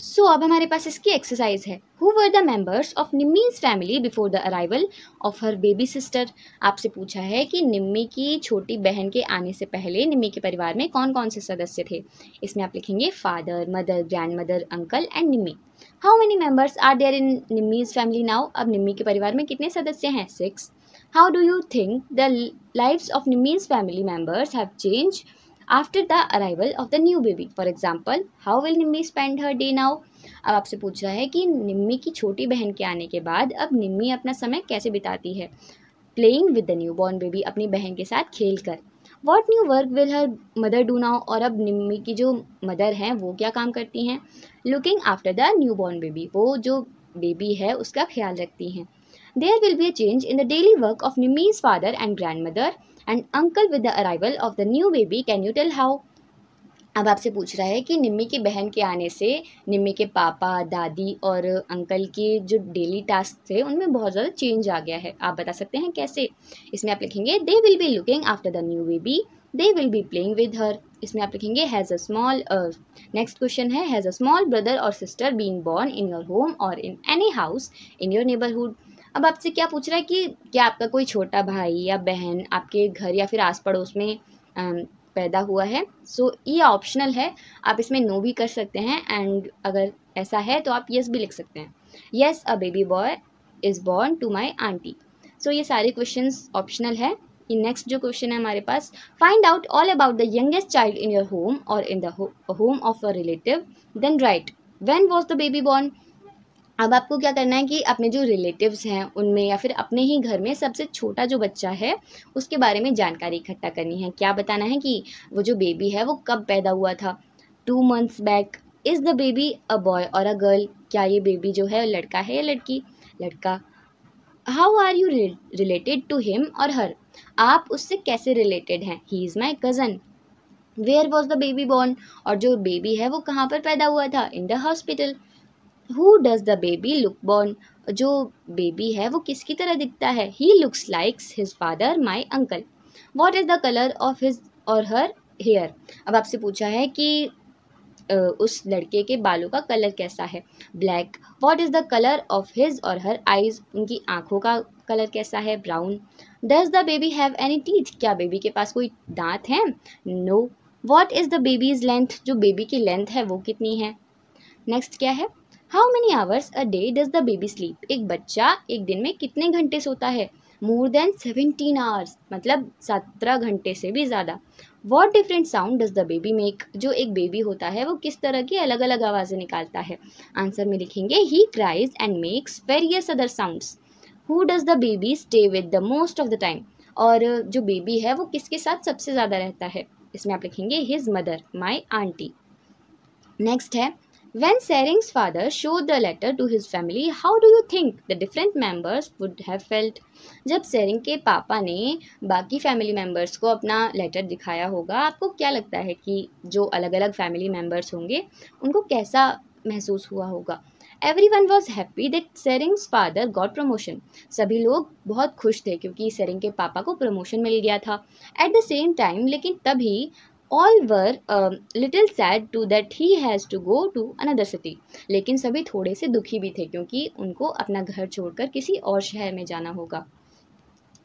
सो अब हमारे पास इसकी एक्सरसाइज है। Who were the members of Nimmi's family before the arrival of her baby sister. आपसे पूछा है कि निम्मी की छोटी बहन के आने से पहले निम्मी के परिवार में कौन कौन से सदस्य थे। इसमें आप लिखेंगे father, mother, grandmother, uncle and Nimmi. How many members are there in Nimmi's family now. अब निम्मी के परिवार में कितने सदस्य हैं? 6। How do you think the lives of Nimmi's family members have change after the arrival of the new baby. For example, how will Nimmi spend her day now? अब आपसे पूछ रहा है कि निम्मी की छोटी बहन के आने के बाद अब निम्मी अपना समय कैसे बिताती है। Playing with the newborn baby, अपनी बहन के साथ खेल कर। What new work will her mother do now? और अब निम्मी की जो मदर हैं वो क्या काम करती हैं? Looking after the newborn baby, वो जो बेबी है उसका ख्याल रखती हैं। There will be a change in the daily work of Nimmy's father and grandmother and uncle with the arrival of the new baby. Can you tell how? अब आपसे पूछ रहा है कि निम्मी की बहन के आने से निम्मी के पापा, दादी और अंकल के जो डेली टास्क थे उनमें बहुत ज़्यादा चेंज आ गया है। आप बता सकते हैं कैसे? इसमें आप लिखेंगे they will be looking after the new baby, they will be playing with her. इसमें आप लिखेंगे has a small, next question है has a small brother or sister been born in your home or in any house in your neighbourhood. अब आपसे क्या पूछ रहा है कि क्या आपका कोई छोटा भाई या बहन आपके घर या फिर आस पड़ोस में पैदा हुआ है। सो ये ऑप्शनल है, आप इसमें नो भी कर सकते हैं एंड अगर ऐसा है तो आप यस भी लिख सकते हैं। Yes, a baby boy is born to my aunty. So ये सारे क्वेश्चंस ऑप्शनल है। ये नेक्स्ट जो क्वेश्चन है हमारे पास, find out all about the youngest child in your home or in the home of a relative, then write when was the baby born. अब आपको क्या करना है कि अपने जो रिलेटिव्स हैं उनमें या फिर अपने ही घर में सबसे छोटा जो बच्चा है उसके बारे में जानकारी इकट्ठा करनी है। क्या बताना है कि वो जो बेबी है वो कब पैदा हुआ था। 2 months back. Is the baby a boy और अ गर्ल। क्या ये बेबी जो है लड़का है या लड़की? लड़का। How are you related to him or her. आप उससे कैसे रिलेटेड हैं? He is my cousin. Where was the baby born. और जो बेबी है वो कहाँ पर पैदा हुआ था? In the hospital. Who does the baby look born. जो बेबी है वो किसकी तरह दिखता है? He looks likes his father my uncle. What is the colour of his or her hair. अब आपसे पूछा है कि उस लड़के के बालों का कलर कैसा है? Black. What is the colour of his or her eyes. उनकी आँखों का कलर कैसा है? Brown. Does the baby have any teeth. क्या बेबी के पास कोई दांत हैं? No. What is the baby's length. जो बेबी की लेंथ है वो कितनी है? नेक्स्ट क्या है? How many hours a day does the baby sleep. एक बच्चा एक दिन में कितने घंटे सोता है? मोर देन 17 आवर्स, मतलब 17 घंटे से भी ज़्यादा। What different sound does the baby make. जो एक बेबी होता है वो किस तरह की अलग अलग आवाज़ें निकालता है? आंसर में लिखेंगे ही cries and makes various other sounds. Who does the baby stay with the most of the time. और जो बेबी है वो किसके साथ सबसे ज़्यादा रहता है? इसमें आप लिखेंगे हिज मदर, माई आंटी। नेक्स्ट है when Sering's father showed the letter to his family, how do you think the different members would have felt? जब सेरिंग के पापा ने बाकी फैमिली मेम्बर्स को अपना लेटर दिखाया होगा, आपको क्या लगता है कि जो अलग अलग फैमिली मेम्बर्स होंगे उनको कैसा महसूस हुआ होगा? Everyone was happy that Sering's father got promotion. सभी लोग बहुत खुश थे क्योंकि सेरिंग के पापा को प्रमोशन मिल गया था। At the same time, लेकिन तभी all were little sad too that he has to go to another city. लेकिन सभी थोड़े से दुखी भी थे क्योंकि उनको अपना घर छोड़कर किसी और शहर में जाना होगा।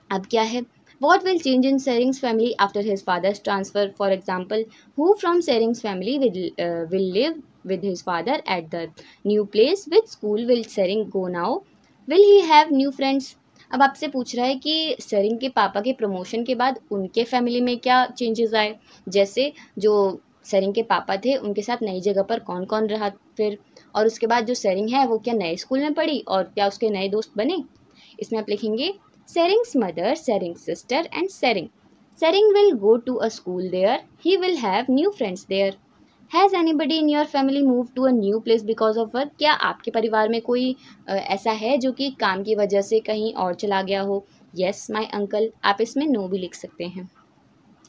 अब क्या है? What will change in Sering's family after his father's transfer? For example, who from Sering's family will live with his father at the new place? Which school will Sering go now? Will he have new friends? अब आपसे पूछ रहा है कि सेरिंग के पापा के promotion के बाद उनके फैमिली में क्या चेंजेस आए। जैसे जो सेरिंग के पापा थे उनके साथ नई जगह पर कौन कौन रहा फिर, और उसके बाद जो सेरिंग है वो क्या नए स्कूल में पढ़ी और क्या उसके नए दोस्त बने। इसमें आप लिखेंगे Tsering's mother, Tsering sister and Tsering. Tsering will go to a school there, he will have new friends there. Has anybody in your family move to a new place because of work. क्या आपके परिवार में कोई ऐसा है जो कि काम की वजह से कहीं और चला गया हो? Yes, my uncle. आप इसमें नो भी लिख सकते हैं।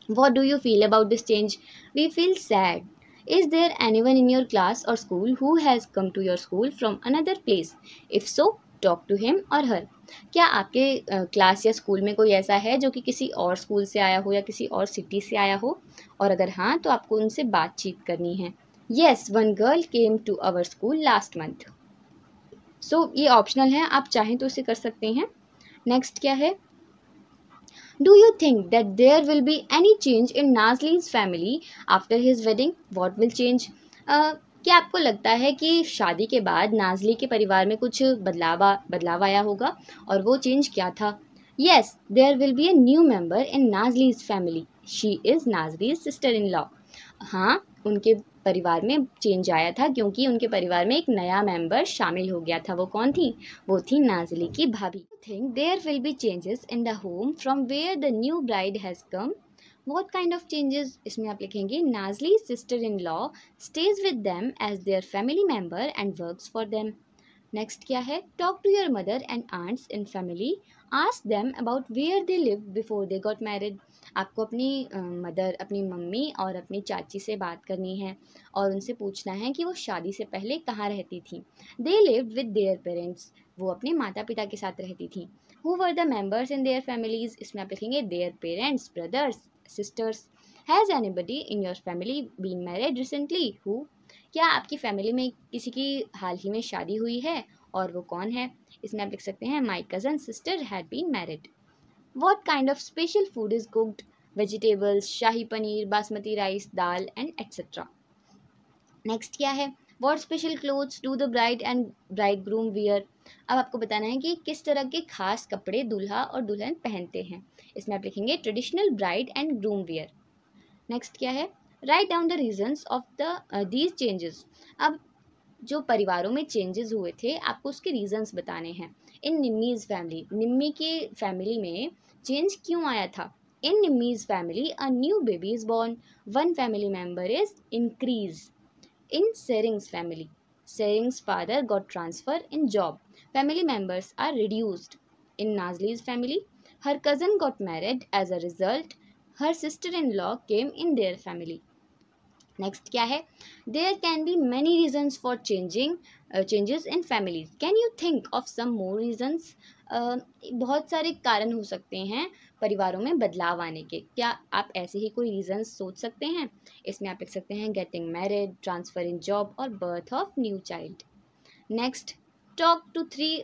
What do you feel about this change? We feel sad. Is there anyone in your class or school who has come to your school from another place? If so talk to him or her. क्या आपके class या school में कोई ऐसा है जो कि किसी और स्कूल से आया हो या किसी और सिटी से आया हो? और अगर हाँ तो आपको उनसे बातचीत करनी है। Yes, one girl came to our school last month. So ये ऑप्शनल है, आप चाहें तो इसे कर सकते हैं। नेक्स्ट क्या है, do you think that there will be any change in Nazli's family after his wedding, what will change. क्या आपको लगता है कि शादी के बाद नाजली के परिवार में कुछ बदलाव आया होगा, और वो चेंज क्या था। Yes, there will be a new member in Nazli's family, she is Nazli's sister in law. हाँ, उनके परिवार में चेंज आया था क्योंकि उनके परिवार में एक नया मेंबर शामिल हो गया था। वो कौन थी, वो थी नाजली की भाभी। Think there will be changes in the home from where the new bride has come, what kind of changes. इसमें आप लिखेंगे Nazli sister in law stays with them as their family member and works for them. Next क्या है, talk to your mother and aunts in family, ask them about where they live before they got married. आपको अपनी mother, अपनी mummy और अपनी चाची से बात करनी है और उनसे पूछना है कि वो शादी से पहले कहाँ रहती थी। They lived with their parents, वो अपने माता पिता के साथ रहती थी। Who were the members in their families, इसमें आप लिखेंगे their parents, brothers, sisters. Has anybody in your family been married recently, who. क्या आपकी फैमिली में किसी की हाल ही में शादी हुई है, और वो कौन है। इसमें आप लिख सकते हैं my cousin sister had been married. What kind of special food is cooked? Vegetables, shahi paneer, basmati rice, dal and etc. Next क्या है, What special clothes do the bride and bridegroom wear? अब आपको बताना है कि किस तरह के खास कपड़े दूल्हा और दुल्हन पहनते हैं। इसमें आप लिखेंगे traditional bride and groom wear. Next क्या है, write down the reasons of the these changes. अब जो परिवारों में चेंजेस हुए थे, आपको उसके रीजंस बताने हैं। इन निम्मीज फैमिली, निम्मी की फैमिली में चेंज क्यों आया था। In Nimmi's family a new baby is born, one family member is increase. In Sering's family, Sering's father got transfer in job, family members are reduced. In Nazli's family, her cousin got married as a result, her sister in law came in their family. Next क्या है, there can be many reasons for changes in families, can you think of some more reasons. बहुत सारे कारण हो सकते हैं परिवारों में बदलाव आने के, क्या आप ऐसे ही कोई रीजन्स सोच सकते हैं। इसमें आप लिख सकते हैं getting married, transfer in job और birth of new child. Next, talk to three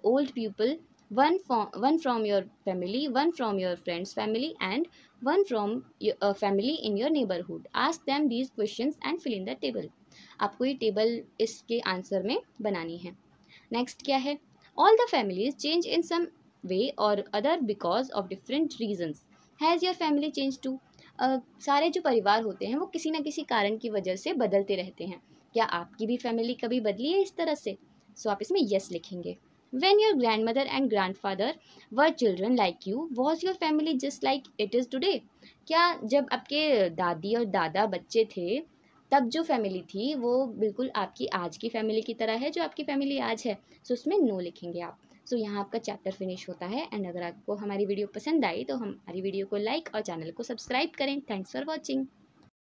old people, one from your family, one from your friend's family, and one from a family in your neighborhood. Ask them these questions and fill in the table. आपको ये table इसके answer में बनानी है। Next क्या है, all the families change in some way or other because of different reasons. Has your family changed too? सारे जो परिवार होते हैं वो किसी न किसी कारण की वजह से बदलते रहते हैं। क्या आपकी भी फैमिली कभी बदली है इस तरह से। सो आप इसमें यस लिखेंगे। When your grandmother and grandfather were children like you, was your family just like it is today? क्या जब आपके दादी और दादा बच्चे थे, तब जो फैमिली थी वो बिल्कुल आपकी आज की फैमिली की तरह है जो आपकी फैमिली आज है। सो उसमें नो लिखेंगे आप। सो यहाँ आपका चैप्टर फिनिश होता है। एंड अगर आपको हमारी वीडियो पसंद आई तो हमारी वीडियो को लाइक और चैनल को सब्सक्राइब करें। Thanks for watching.